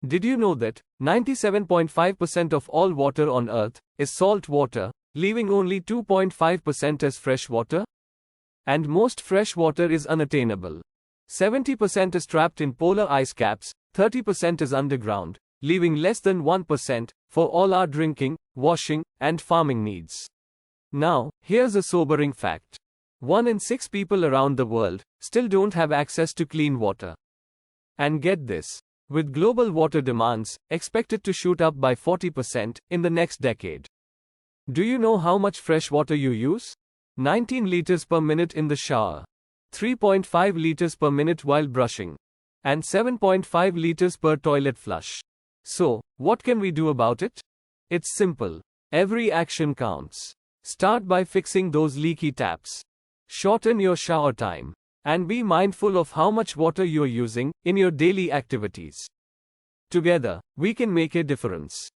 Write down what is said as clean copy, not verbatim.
Did you know that 97.5% of all water on Earth is salt water, leaving only 2.5% as fresh water? And most fresh water is unattainable. 70% is trapped in polar ice caps, 30% is underground, leaving less than 1% for all our drinking, washing, and farming needs. Now, here's a sobering fact. 1 in 6 people around the world still don't have access to clean water. And get this. With global water demands expected to shoot up by 40% in the next decade. Do you know how much fresh water you use? 19 liters per minute in the shower, 3.5 liters per minute while brushing, and 7.5 liters per toilet flush. So, what can we do about it? It's simple. Every action counts. Start by fixing those leaky taps. Shorten your shower time. And be mindful of how much water you're using in your daily activities. Together, we can make a difference.